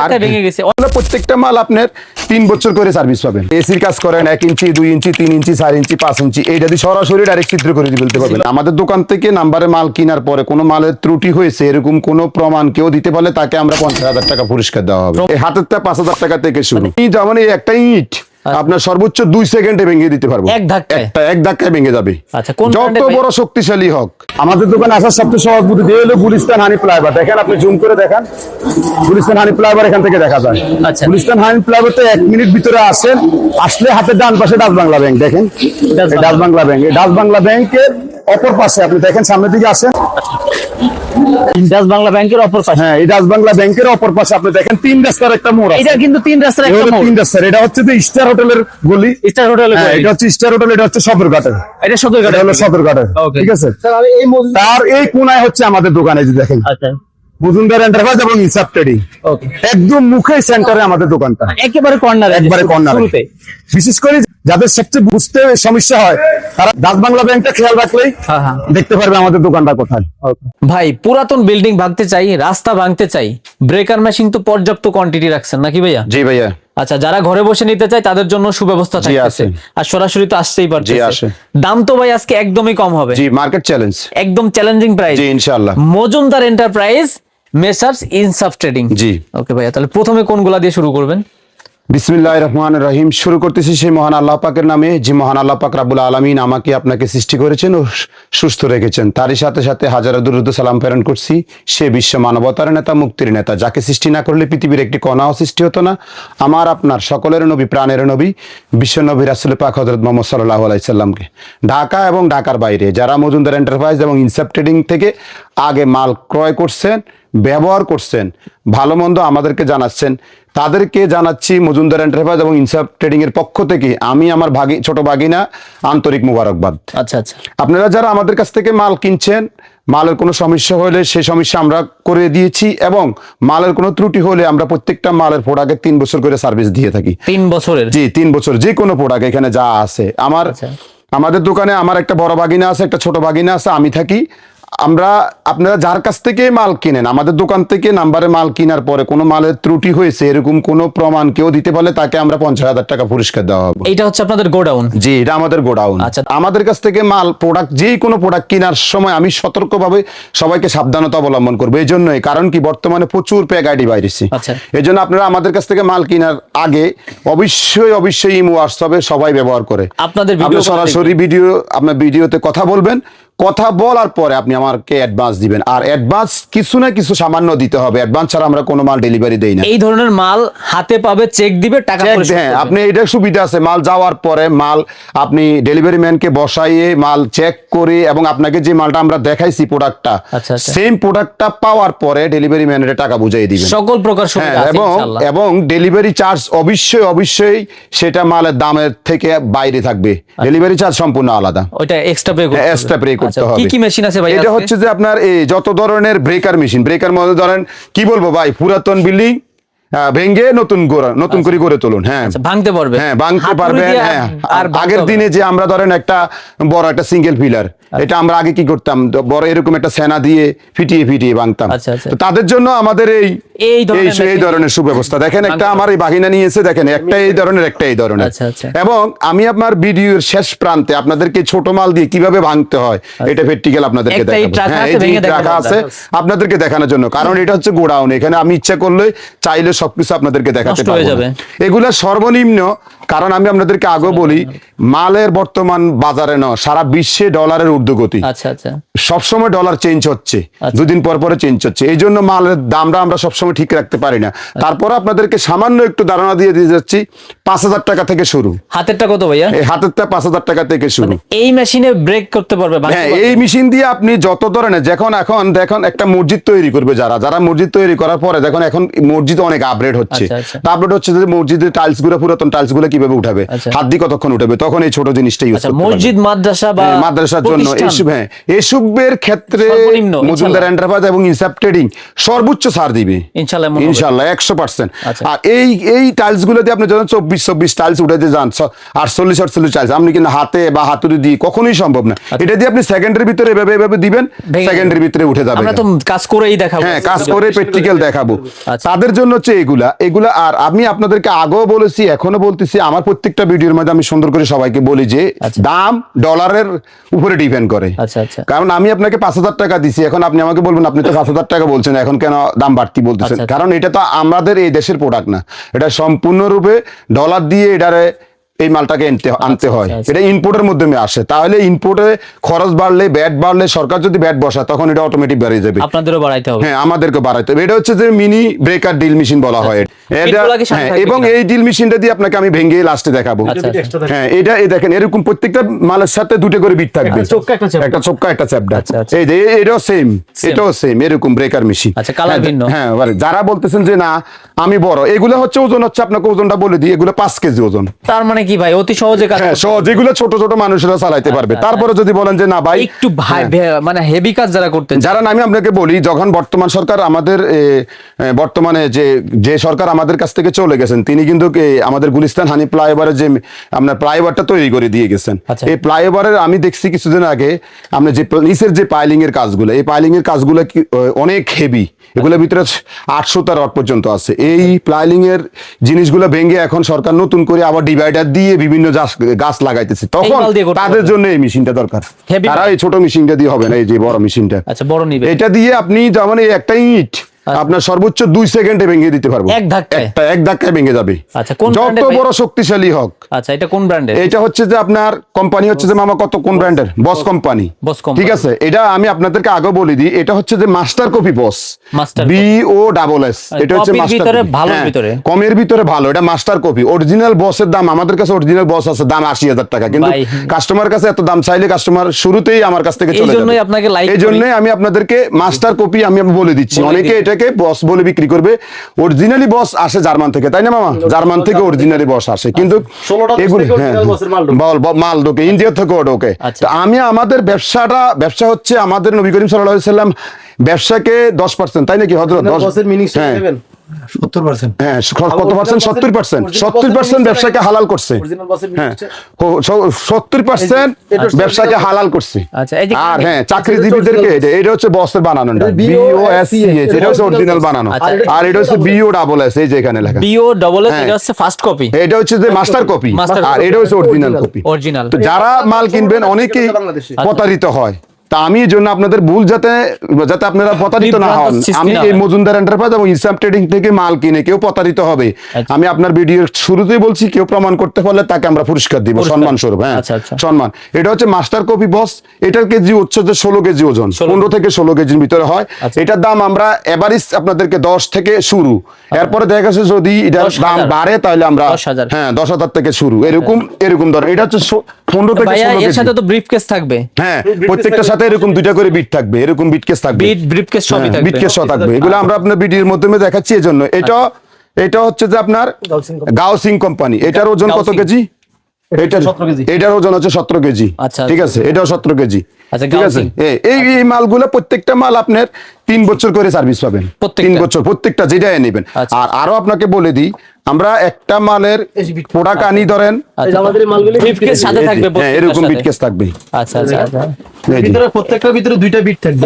আর ভেঙে গেছে। প্রত্যেকটা মাল আপনার 3 বছর করে সার্ভিস পাবেন। এসির কাজ করেন 1 ইঞ্চি 2 ইঞ্চি 3 ইঞ্চি 4 ইঞ্চি 5 ইঞ্চি এইটা দিয়ে সরাসরি ডাইরেক্ট চিত্র করে দিতে পারবেন। আমাদের দোকান থেকে নাম্বারে মাল কেনার পরে কোনো মালের ত্রুটি হয়েছে এরকম কোনো প্রমাণ কেউ দিতে পারলে তাকে আমরা 50,000 টাকা পুরস্কার দেওয়া হবে। এই হাতের টা 5,000 টাকা থেকে শুরু। যেমন এই একটা ইট আপনার সর্বোচ্চ 2 সেকেন্ডে ভেঙে দিতে পারবো, এক ধাক্কায় ভেঙে যাবে। যত বড় শক্তিশালী হোক। আমাদের দোকানে আসার সবচেয়ে সহজ বুদ্ধি হলো গুলিস্তান হানি ফ্লাইওভার। দেখেন আপনি জুম করে দেখেন, গুলিস্তান হানি ফ্লাইওভার এখান থেকে দেখা যায়। গুলিস্তান হানি ফ্লাইওভারতে 1 মিনিট ভিতরে আসেন, আসলে হাতের ডান পাশে ডাচ বাংলা ব্যাংক। দেখেন ডাচ বাংলা ব্যাংক, এই ডাচ বাংলা ব্যাংকের অপর পাশে আপনি দেখেন, সামনের দিকে আসেন, ডাচ বাংলা ব্যাংকের অপর পাশে। হ্যাঁ, এই ডাচ বাংলা ব্যাংকের অপর পাশে আপনি দেখেন 3 রাস্তার একটা মোড় আছে। এটা কিন্তু 3 রাস্তার একটা মোড়। 3 রাস্তার। এটা হচ্ছে যে স্টার হোটেলের গলি। স্টার হোটেলের গলি। এটা হচ্ছে স্টার হোটেল, এটা হচ্ছে সদরঘাটের। এটা সদরঘাটের। হলো সদরঘাটের। ঠিক আছে স্যার। আর এই কোণায় হচ্ছে আমাদের দোকান। এই যে দেখেন, আচ্ছা, মজুমদার এন্টারপ্রাইজ এবং ইনসাফ ট্রেডিং। ওকে, একদম মুখে সেন্টারে আমাদের দোকানটা, একেবারে কর্নারে, একবারে কর্নারে। বিশেষ করে যাদের সবচেয়ে বুঝতে সমস্যা হয় তারা ডাচ বাংলা ব্যাংকটা খেয়াল রাখলেই দেখতে পারবে আমাদের দোকানটা কোথায়। ভাই, পুরাতন বিল্ডিং ভাঙতে চাই, রাস্তা ভাঙতে চাই, ব্রেকার মেশিন তো পর্যাপ্ত কোয়ান্টিটি রাখছেন নাকি ভাইয়া? জি ভাইয়া। আচ্ছা, যারা ঘরে বসে নিতে চায় তাদের জন্য সুব্যবস্থা থাকছে, আর সরাসরি তো আসতেই পারছে। দাম তো ভাই আজকে একদমই কম হবে। জি, মার্কেট চ্যালেঞ্জ, একদম চ্যালেঞ্জিং প্রাইস। জি ইনশাআল্লাহ। মজুমদার এন্টারপ্রাইজ, মেসার্স ইনসাফ ট্রেডিং। জি ওকে ভাইয়া, তাহলে প্রথমে কোনগুলা দিয়ে শুরু করবেন? বিসমিল্লাহির রহমানির রহিম। শুরু করতেছি সেই মহান আল্লাহ পাকের নামে, যে মহান আল্লাহ পাক রাব্বুল আলামিন আমাকে আপনাকে সৃষ্টি করেছেন ও সুস্থ রেখেছেন। তারই সাথে সাথে হাজারো দুরূদ সালাম প্রেরণ করছি সে বিশ্ব মানবতার নেতা, মুক্তির নেতা, যাকে সৃষ্টি না করলে পৃথিবীর একটি কণাও সৃষ্টি হতো না। আমার আপনার সকলের নবী, প্রাণের নবী, বিশ্ব নবী রাসূল পাক হযরত মুহাম্মদ সাল্লাল্লাহু আলাইহি সাল্লামকে। ঢাকা এবং ঢাকার বাইরে যারা মজুমদার এন্টারপ্রাইজ এবং ইনসাফ ট্রেডিং থেকে আগে মাল ক্রয় করছেন, ব্যবহার করছেন, ভালো মন্দ আমাদেরকে জানাচ্ছেন, তাদেরকে জানাচ্ছি মজুমদার এন্টারপ্রাইজ এবং ইনসাফ ট্রেডিং এর পক্ষ থেকে আমি আমার ছোট ভাগিনা আন্তরিক মুবারকবাদ। আচ্ছা আচ্ছা। আপনারা যারা আমাদের কাছ থেকে মাল কিনছেন, মালের কোনো সমস্যা হলে সেই সমস্যা আমরা করে দিয়েছি, এবং মালের কোনো ত্রুটি হলে আমরা প্রত্যেকটা মালের প্রোডাক্টে 3 বছর করে সার্ভিস দিয়ে থাকি। 3 বছরের? জি, 3 বছর। যে কোনো প্রোডাক্ট এখানে যা আছে আমাদের দোকানে, আমার একটা বড় ভাগিনা আছে, একটা ছোট ভাগিনা আছে, আমি থাকি। আপনারা যার কাছ থেকে মাল কিনেন, আমাদের দোকান থেকে নাম্বারে মাল কেনার পরে কোনো মালের ত্রুটি হয়েছে এরকম কোনো প্রমাণ কেউ দিতে পারলে তাকে আমরা 50,000 টাকা পুরস্কার দেওয়া হবে। এটা হচ্ছে আপনাদের গোডাউন? জি, এটা আমাদের গোডাউন। আচ্ছা, আমাদের কাছ থেকে মাল প্রোডাক্ট, যে কোনো প্রোডাক্ট কেনার সময় আমি সতর্কভাবে সবাইকে সাবধানতা অবলম্বন করবো। এই জন্যই, কারণ কি বর্তমানে প্রচুর প্যাক আইডি বাইরেছে। এই জন্য আপনারা আমাদের কাছ থেকে মাল কেনার আগে অবশ্যই ইমো হোয়াটসঅ্যাপে সবাই ব্যবহার করে আপনাদের সরাসরি আপনার ভিডিওতে কথা বলবেন। কথা বলার পরে আপনি আমাকে অ্যাডভান্স দিবেন, আর অ্যাডভান্স কিছু না কিছু সামান্য দিতে হবে। অ্যাডভান্স ছাড়া আমরা কোনো মাল ডেলিভারি দেই না। এই ধরনের মাল হাতে পাবে, চেক দিবে, টাকা পরিশোধ। হ্যাঁ, আপনি এটা সুবিধা আছে, মাল যাওয়ার পরে মাল আপনি ডেলিভারি ম্যানকে বসাইয়ে মাল চেক করে, এবং আপনাকে যে মালটা আমরা দেখাইছি প্রোডাক্টটা, সেম প্রোডাক্টটা পাওয়ার পরে ডেলিভারি ম্যানের টাকা বুঝাই দিবেন। সকল প্রকার সুবিধা আছে ইনশাআল্লাহ। এবং ডেলিভারি চার্জ অবশ্যই সেটা মালের দামের থেকে বাইরে থাকবে। ডেলিভারি চার্জ সম্পূর্ণ আলাদা, ওটা এক্সট্রা পে করতে হবে। কি কি মেশিন আছে ভাই? এটা হচ্ছে যে আপনার এই যত ধরনের ব্রেকার মেশিন, ব্রেকার মধ্যে ধরেন কি বলবো ভাই, পুরাতন বিল্ডিং ভেঙে নতুন করে গড়ে তুলুন। হ্যাঁ, ভাঙতে পারবে, হ্যাঁ ভাঙতে পারবেন। হ্যাঁ, আর আগের দিনে যে আমরা ধরেন একটা বড় একটা সিঙ্গেল পিলার, এটা আমরা আগে কি করতাম, বড় এরকম একটা সেনা দিয়ে ফিটিয়ে ভাঙতাম। তো তাদের জন্য আমাদের এই ধরনের সুব্যবস্থা। দেখেন, একটা আমার এই বাহিনা নিয়েছে, দেখেন একটা এই ধরনের, একটা এই ধরনের। এবং আমি আপনার ভিডিওর শেষ প্রান্তে আপনাদেরকে ছোট মাল দিয়ে কিভাবে ভাঙতে হয় এটা প্র্যাকটিক্যাল আপনাদেরকে দেখাবো। আছে আপনাদেরকে দেখানোর জন্য, কারণ এটা হচ্ছে গোডাউন। এখানে আমি ইচ্ছা করলে চাইলে সবকিছু আপনাদেরকে দেখাতে পারবো। এগুলা সর্বনিম্ন, কারণ আমি আপনাদেরকে আগে বলি, মালের বর্তমান বাজারে সারা বিশ্বে ডলারের ঊর্ধ্বগতি। সবসময় ডলার চেঞ্জ হচ্ছে, দুদিন পর পরে চেঞ্জ হচ্ছে। এই জন্য মালের দামটা আমরা সবসময় ঠিক রাখতে পারি না। তারপর আপনাদেরকে সামান্য একটু ধারণা দিয়ে যাচ্ছি, 5,000 টাকা থেকে শুরু। হাতেরটা কত ভাইয়া? হাতেরটা 5,000 টাকা থেকে শুরু। এই মেশিনে ব্রেক করতে পারবে? হ্যাঁ, এই মেশিন দিয়ে আপনি যত ধরনের, এখন দেখুন একটা মসজিদ তৈরি করবে, যারা মসজিদ তৈরি করার পরে দেখুন এখন মসজিদ অনেক আপগ্রেড হচ্ছে। আপগ্রেড হচ্ছে যে মসজিদের টাইলস গুলো, পুরাতন টাইলস গুলো কিভাবে উঠাবে, হাত দিয়ে কতক্ষণ উঠাবে, তখন এই ছোট জিনিসটা ইউজ করতে পারবে। মসজিদ, মাদ্রাসা বা মাদ্রাসার জন্য এসবের ক্ষেত্রে মজুমদার এন্টারপ্রাইজ এবং ইনসাফ ট্রেডিং সর্বোচ্চ ছাড় দিবে ইনশাআল্লাহ 100%। আর এই টাইলস গুলো দিয়ে আপনি যখন 24 24 টাইলস উঠাতে যান 48 টাইলস, আপনি কিন্তু হাতে বা হাতুড়ি দিয়ে কখনোই সম্ভব না। এটা দিয়ে আপনি সেকেন্ডের ভিতরে এভাবে দিবেন, সেকেন্ডের ভিতরে উঠে যাবে। আমরা তো কাজ করেই দেখাবো। হ্যাঁ, কাজ করে প্র্যাকটিক্যাল দেখাবো। তাদের জন্য হচ্ছে এগুলা। আর আমি আপনাদেরকে আগেও বলেছি, এখনো বলতেছি, আমার প্রত্যেকটা ভিডিওর মধ্যে আমি সুন্দর করে সবাইকে বলি যে দাম ডলারের উপরে ডিপেন্ড করে। কারণ আমি আপনাকে 5,000 টাকা দিছি, এখন আপনি আমাকে বলবেন আপনি তো 5,000 টাকা বলছেন, এখন কেন দাম বাড়তি বলতেছেন? কারণ এটা তো আমাদের এই দেশের প্রোডাক্ট না, এটা সম্পূর্ণরূপে ডলার দিয়ে এটারে এই মালটাকে আনতে হয়। এটা ইম্পোর্টের মাধ্যমে আসে। তাহলে ইম্পোর্টে খরচ বাড়লে, ব্যাট বাড়লে, সরকার যদি ব্যাট বসায় তখন এটা অটোমেটিক বেড়ে যাবে। আপনাদেরও বাড়াইতে হবে। হ্যাঁ, আমাদেরকে বাড়াইতে হবে। এটা হচ্ছে যে মিনি ব্রেকার ড্রিল মেশিন বলা হয় এটা। এবং এই ড্রিল মেশিনটা দিয়ে আপনাকে আমি ভেঙে লাস্টে দেখাবো। হ্যাঁ, এটা এই দেখেন, এরকম প্রত্যেকটা মালের সাথে দুটো করে বিট থাকবে, একটা চোক্কা একটা চ্যাপটা। এই যে এটাও সেম, এটাও সেম, এরকম ব্রেকার মেশিন। কালার ভিন্ন। হ্যাঁ, যারা বলতেছেন যে না আমি বড়, এগুলো হচ্ছে ওজন হচ্ছে, আপনাকে ওজনটা বলে দিই, এগুলো 5 কেজি ওজন। তার মানে কি ভাই, অতি সহজে কাজ? হ্যাঁ, সহজ, এগুলো ছোট ছোট মানুষেরা চালাইতে পারবে। তারপরে যদি বলেন যে না ভাই একটু মানে হেভি কাজ যারা করতে, যারা আমি আপনাকে বলি, যখন বর্তমান সরকার আমাদের বর্তমানে যে সরকার আমাদের কাছ থেকে চলে গেছেন, তিনি কিন্তু আমাদের গুলিস্তান হানি ফ্লাইওভারের যে আপনার ফ্লাইওভারটা তৈরি করে দিয়ে গেছেন। এই ফ্লাইওভারের আমি দেখছি কিছুদিন আগে আমরা যে নিচের যে পাইলিং এর কাজগুলো, এই পাইলিং এর কাজগুলো অনেক হেভি, এগুলোর ভিতরে 800 রড পর্যন্ত আছে। এই প্লাইলিং এর জিনিসগুলো ভেঙে এখন সরকার নতুন করে আবার ডিভাইডার দিয়ে বিভিন্ন গাছ লাগাইতেছে। তখন তাদের জন্য এই মেশিনটা দরকার। তারা এই ছোট মেশিনটা দিয়ে হবে না, এই যে বড় মেশিনটা। বড় নিবে, এটা দিয়ে আপনি যেমন এই একটা ইট আপনার সর্বোচ্চ 2 সেকেন্ডে ভেঙে দিতে পারবো, এক ধাক্কায় ভেঙে যাবে, যত বড় শক্তিশালী হোক। এটা কোন ব্র্যান্ডের? এটা হচ্ছে যে আপনার কোম্পানি হচ্ছে যে মামা কোন ব্র্যান্ডের? বস কোম্পানি। ঠিক আছে, এটা আমি আপনাদেরকে আগে বলে দিই, এটা হচ্ছে যে মাস্টার কপি বস, BOSS। এটা হচ্ছে মাস্টার, কমের ভিতরে ভালো, এটা মাস্টার কপি। অরিজিনাল বসের দাম আমাদের কাছে, অরিজিনাল বস আছে দাম 80,000 টাকা, কিন্তু কাস্টমার কাছে এত দাম চাইলে কাস্টমার শুরুতেই আমার কাছ থেকে চলে যাবে। এই জন্যই আমি আপনাদেরকে মাস্টার কপি আমি বলে দিচ্ছি। অনেকে এটাকে বস বলে বিক্রি করবে। অরিজিনালি বস আসে জার্মান থেকে, তাই না মামা? জার্মান থেকে অরিজিনালি বস আসে, কিন্তু মাল ঢোকে ইন্ডিয়া থেকে ঢোকে। আমি আমাদের ব্যবসা হচ্ছে আমাদের নবী করিম সাল্লাল্লাহু আলাইহি ওয়াসাল্লাম ব্যবসাকে 10%, তাই নাকি হযরত? 70% ব্যবসাকে হালাল করছে। 70% ব্যবসাকে হালাল করছে। আর হ্যাঁ, চাকরিজীবীদেরকে এটা হচ্ছে বসের বানানো, BOSS, এটা হচ্ছে অরিজিনাল বানানো। আর এটা হচ্ছে BOSS, এই যে এখানে লেখা BOSS, এটা হচ্ছে ফার্স্ট কপি, এটা হচ্ছে যে মাস্টার কপি, আর এটা হচ্ছে অরিজিনাল কপি। তো যারা মাল কিনবেন অনেকেই প্রতারিত হয়। তা আমি এই জন্য আপনাদের ভুল যাতে আপনারা প্রতারিত না হন, আমি এই মজুমদার এন্টারপ্রাইজ এবং ইসলাম ট্রেডিং থেকে মাল কিনে কেউ প্রতারিত হবে, আমি আপনার ভিডিওর শুরুতেই বলছি, কেউ প্রমাণ করতে পারলে তাকে আমরা পুরস্কার দিব সম্মান স্বরূপ। হ্যাঁ, সম্মান। এটা হচ্ছে মাস্টার কপি বস। এটার কেজি হচ্ছে যে 16 কেজি ওজন, 15 থেকে 16 কেজির ভিতরে হয়। এটার দাম আমরা এভারেজ আপনাদেরকে 10 থেকে শুরু, এরপরে দেখা গেছে যদি এটার দাম বাড়ে তাহলে আমরা 10,000 থেকে শুরু, এরকম ধর। এটা হচ্ছে 15 থেকে 16 কেজি। এর সাথে তো ব্রিফকেস থাকবে। হ্যাঁ, প্রত্যেকটার সাথে এরকম 2টা করে বিট থাকবে, এরকম বিটকেস থাকবে, ব্রিফকেস সবই থাকবে, বিটকেস সব থাকবে। এগুলো আমরা আপনার ভিডিওর মাধ্যমে দেখাচ্ছি। এজন্য এটা হচ্ছে যে আপনার গাউসিং কোম্পানি। এটার ওজন কত কেজি? এটার ওজন হচ্ছে 17 কেজি। ঠিক আছে, এটাও 17 কেজি। ঠিক আছে, এই মালগুলো প্রত্যেকটা মাল আপনার 3 বছর করে সার্ভিস পাবেন, 3 বছর প্রত্যেকটা, যেটাই নেবেন। আর আরো আপনাকে বলে দিই, আমরা একটা মালের প্রোডাক্ট আনি, ধরেন এরকম বিটকেস থাকবে। প্রত্যেকটার ভিতরে 2টা বিট থাকবে।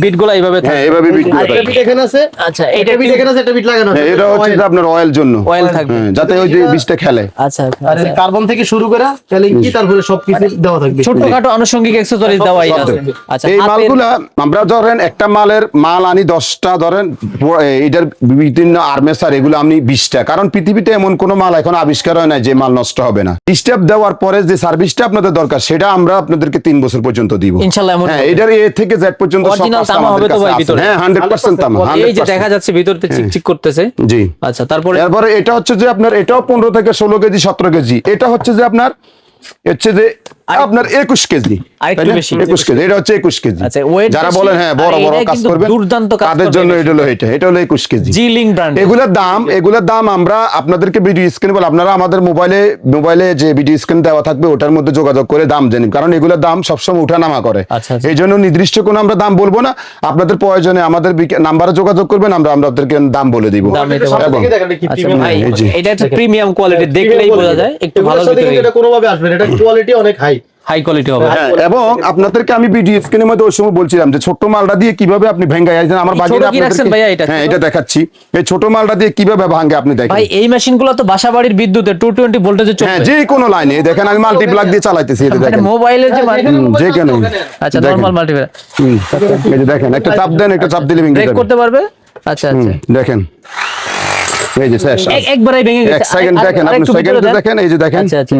বিটগুলো এইভাবে থাকবে, এইভাবে বিটগুলো থাকবে। বিট এখানে আছে, আচ্ছা এটা বিট এখানে আছে, একটা বিট লাগানো আছে। এটা হচ্ছে আপনার অয়েল জন্য, অয়েল থাকবে যাতে ওই যে বিটটা খেলে। আচ্ছা, আর কার্বন থেকে শুরু করে কি তারপরে সবকিছু দেওয়া থাকবে, ছোটখাটো আনুষঙ্গিক অ্যাকসেসরিজ দেওয়াই আছে। আচ্ছা, এই মালগুলো আমরা ধরেন একটা মাল আনি 10টা, ধরেন এটার বিভিন্ন আর্মেচার এগুলো আমি 20টা, কারণ পৃথিবীতে এমন কোন মাল এখন আবিষ্কার হয় না যে মাল নষ্ট হবে না। স্টেপ দেওয়ার পরে যে সার্ভিসটা আপনাদের দরকার সেটা আমরা আপনাদেরকে 3 বছর পর্যন্ত দিব ইনশাআল্লাহ। হ্যাঁ, এটার এ থেকে জেড পর্যন্ত সব তামা হবে তো ভাই ভিতরে। হ্যাঁ, 100% তামা। এই যে দেখা যাচ্ছে ভিতরতে চিকচিক করতেছে। জি, আচ্ছা। তারপরে এটা হচ্ছে যে আপনার এটাও 15 থেকে 16 কেজি, 17 কেজি। এটা হচ্ছে যে আপনার হচ্ছে যে আপনার 21 কেজি, আরেকটু বেশি 21 কেজি, এটা হচ্ছে 21 কেজি। আচ্ছা, weight যারা বেশি, বলেন হ্যাঁ বড় আর বড় এটা কাজ কিন্তু করবেন দুর্দান্ত কাজ তাদের করবে জন্য এই এটা হলো এটা হলো 21 কেজি। জি-লিঙ্ক ব্র্যান্ড। এগুলোর দাম আমরা আপনাদেরকে ভিডিও স্ক্রিনে বলে, আপনারা আমাদের মোবাইলে যে ভিডিও স্ক্রিন দেওয়া থাকবে ওটার মধ্যে যোগাযোগ করে দাম জানেন, কারণ এগুলোর দাম সবসময় উঠানামা করে। আচ্ছা, এই জন্য নির্দিষ্ট কোনো আমরা দাম বলবো না, আপনাদের প্রয়োজনে আমাদের নাম্বারে যোগাযোগ করবেন, আমরা আপনাদেরকে দাম বলে দিব। এটা একটা প্রিমিয়াম কোয়ালিটি, দেখলেই বোঝা যায় একটু ভালো ভিতরে, এটা কোনোভাবে আসবে না, এটা কোয়ালিটি অনেক হাই কোয়ালিটি হবে। হ্যাঁ, এবং আপনাদেরকে আমি ভিডিও স্ক্রিনের মধ্যে ওই সময় বলছিলাম যে ছোট মালটা দিয়ে কিভাবে আপনি ভেঙ্গাই, আমার বাগিরা হ্যাঁ এটা দেখাচ্ছি, এই ছোট মালটা দিয়ে কিভাবে ভাঙে আপনি দেখেন। ভাই এই মেশিনগুলো তো বাসাবাড়ির বিদ্যুতে 220 ভোল্টেজে চলবে। হ্যাঁ, যে কোনো লাইনে দেখেন আমি মাল্টিপ্লাগ দিয়ে চালাইতেছি, এটা দেখেন মোবাইলের যে যে কেন। আচ্ছা, নরমাল মাল্টিপ্লাগ, এই যে দেখেন একটা চাপ দেন, একটা চাপ দিলে ভেঙে ব্রেক যাবে, করতে পারবে। আচ্ছা আচ্ছা, দেখেন এই যে শেষ, একবারে ভেঙে গেছে। এক সেকেন্ড দেখেন, আপনি সেকেন্ডে দেখেন, এই যে দেখেন আচ্ছা আচ্ছা,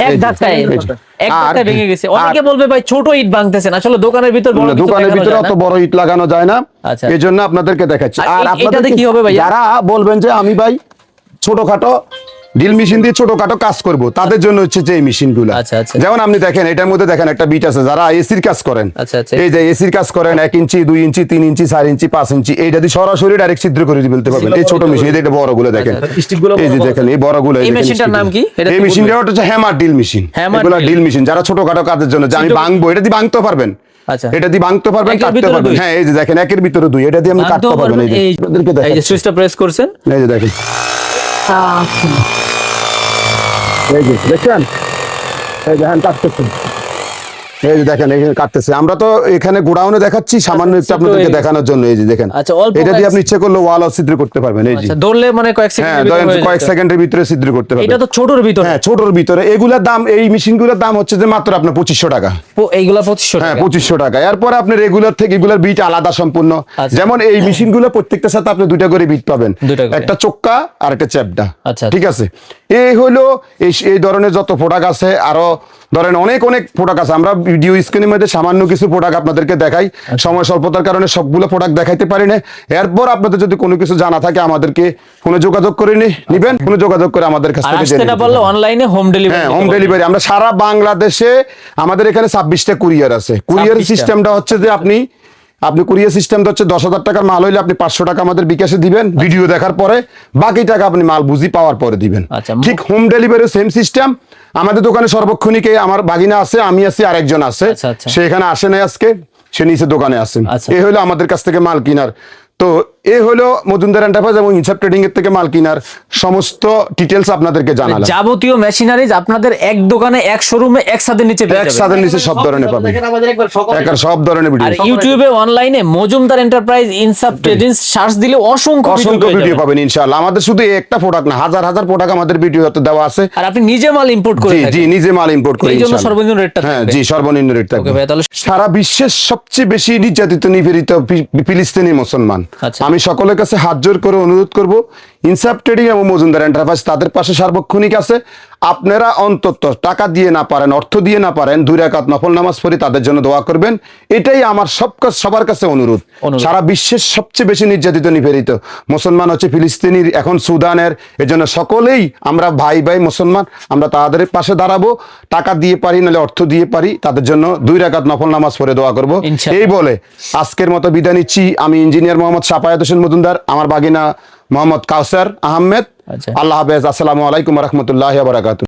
এক ধাক্কায় ভেঙে গেছে। অনেকে বলবে ভাই ছোট ইট ভাঙতেছেন, আসলে দোকানের ভিতর বড় কিছু দোকানের ভিতরে অত বড় ইট লাগানো যায় না, আচ্ছা। এই জন্য আপনাদেরকে দেখাচ্ছি। আর এটাতে কি হবে ভাই? যারা বলবেন যে আমি ভাই ছোটখাটো ড্রিল মেশিন দিয়ে ছোটখাটো কাজ করব, তাদের জন্য হচ্ছে যে এই মেশিনগুলো। আচ্ছা আচ্ছা, যেমন আপনি দেখেন এটার মধ্যে দেখেন একটা বিট আছে, যারা এসির কাজ করেন, আচ্ছা আচ্ছা, এই যে এসির কাজ করেন 1 ইঞ্চি 2 ইঞ্চি 3 ইঞ্চি 4 ইঞ্চি 5 ইঞ্চি, এইটা দিয়ে সরাসরি ডাইরেক্ট ছিদ্র করে দিতে পারবেন। এই ছোট মেশিন, এটা বড়গুলো দেখেন, এই যে দেখেন এই বড়গুলো। এই মেশিনটার নাম কি? এই মেশিনটা হচ্ছে হ্যামার ড্রিল মেশিন। এগুলো ড্রিল মেশিন যারা ছোটখাটো কাজের জন্য, যে আমি ভাঙবো, এটা দিয়ে ভাঙতে পারবেন। আচ্ছা, এটা দিয়ে ভাঙতে পারবেন, কাটতে পারবেন। হ্যাঁ, এই যে দেখেন একের ভিতরে 2, এটা দিয়ে আপনি কাটতে পারবেন। এই যে সুইচটা প্রেস করছেন, এই যে দেখেন, এই যে দেখেন, এই দেখেন কাটতেছেন, এই যে দেখেন এখানে কাটতেছে। আমরা তো এখানে গোডাউনে দেখাচ্ছি সামান্য একটু আপনাদেরকে দেখানোর জন্য। এই যে দেখেন, এটা দিয়ে আপনি ইচ্ছে করলে ওয়াল ছিদ্র করতে পারবেন। এই যে ধরলে মানে কয়েক সেকেন্ডের ভিতরে ছিদ্র করতে পারবেন। এটা তো ছোটর ভিতরে। হ্যাঁ, ছোটর ভিতরে। এগুলোর দাম, এই মেশিনগুলোর দাম হচ্ছে যে মাত্র আপনার 2500 টাকা। এইগুলা 2500 টাকা? হ্যাঁ, 2500 টাকা। এরপর আপনি রেগুলার থেকে এগুলার বিট আলাদা সম্পূর্ণ। যেমন এই মেশিনগুলো প্রত্যেকটার সাথে আপনি 2টা করে বিট পাবেন, একটা চোক্কা আর একটা চ্যাপটা। ঠিক আছে, এই হলো এই ধরনের যত প্রোডাক্ট আছে, আরো ধরেন অনেক প্রোডাক্ট আছে। আমরা ভিডিও স্ক্রিনের মধ্যে সামান্য কিছু প্রোডাক্ট আপনাদেরকে দেখাই, সময় স্বল্পতার কারণে সবগুলো প্রোডাক্ট দেখাইতে পারি না। এরপর আপনাদের যদি কোনো কিছু জানা থাকে আমাদেরকে ফোনে যোগাযোগ করে নিবেন, ফোনে যোগাযোগ করে আমাদের কাছ থেকে জেনে নিবেন। অনলাইনে হোম ডেলিভারি। হ্যাঁ, হোম ডেলিভারি। আমরা সারা বাংলাদেশে, আমাদের এখানে 26টা কুরিয়ার আছে। কুরিয়ার সিস্টেমটা হচ্ছে যে আপনি কুরিয়ার সিস্টেমটা হচ্ছে 10,000 টাকার মাল হইলে আপনি 500 টাকা আমাদের বিকাশে দিবেন, ভিডিও দেখার পরে বাকি টাকা আপনি মাল বুঝি পাওয়ার পরে দিবেন। ঠিক হোম ডেলিভারি সেম সিস্টেম। আমাদের দোকানে সর্বক্ষণিকে আমার বাগিনা আছে, আমি আছি, আরেকজন আছে, সে এখানে আসে নাই আজকে, সে নিচে দোকানে আছেন। এই হলো আমাদের কাছ থেকে মাল কিনার। তো এ হলো মজুমদার এন্টারপ্রাইজ এবং ইনসাফ ট্রেডিং এর থেকে মাল কিনার সমস্ত ডিটেইলস আপনাদেরকে জানালাম। যাবতীয় মেশিনারিজ আপনাদের এক দোকানে, এক শোরুমে একসাথে নিচে পেয়ে যাবেন। একসাথে নিচে সব ধরনের পাবেন, একবার সব ধরনের ভিডিও। আর ইউটিউবে অনলাইনে মজুমদার এন্টারপ্রাইজ ইনসাফ ট্রেডিং সার্চ দিলে অসংখ্য ভিডিও পাবেন ইনশাআল্লাহ। আমাদের শুধু একটা প্রোডাক্ট না, হাজার প্রোডাক্ট আমাদের ভিডিওতে দেওয়া আছে। আর আপনি নিজে মাল ইম্পোর্ট করে থাকেন? জি, নিজে মাল ইম্পোর্ট করি। এই জন্য সর্বনিম্ন রেটটা হ্যাঁ, জি, সর্বনিম্ন রেট থাকবে। সারা বিশ্বের সবচেয়ে বেশি নির্যাতিত নিপীড়িত ফিলিস্তিনি মুসলমান। আমি সকলের কাছে হাত জোর করে অনুরোধ করব, ইনসাফ ট্রেডিং এবং মজুমদার এন্টারপ্রাইজ তাদের পাশে সার্বক্ষণিক আছে। আপনারা অন্তত টাকা দিয়ে না পারেন, অর্থ দিয়ে না পারেন, 2 রাকাত নফল নামাজ পড়ে তাদের জন্য দোয়া করবেন। এটাই আমার সবার কাছে অনুরোধ। সারা বিশ্বের সবচেয়ে বেশি নির্যাতিত নিপীড়িত মুসলমান হচ্ছে ফিলিস্তিনির, এখন সুদানের। এজন্য সকলেই আমরা ভাই মুসলমান, আমরা তাদের পাশে দাঁড়াবো। টাকা দিয়ে পারি, নাহলে অর্থ দিয়ে পারি, তাদের জন্য 2 রাকাত নফল নামাজ পড়ে দোয়া করব। এই বলে আজকের মতো বিদায় নিচ্ছি। আমি ইঞ্জিনিয়ার মোহাম্মদ সাফায়াত হোসেন মজুমদার, আমার বাগিনা মোহাম্মদ কাউসার আহমেদ। আল্লাহ হাফেজ। আসসালামু আলাইকুম ওয়া রাহমাতুল্লাহি ওয়া বারাকাতুহু।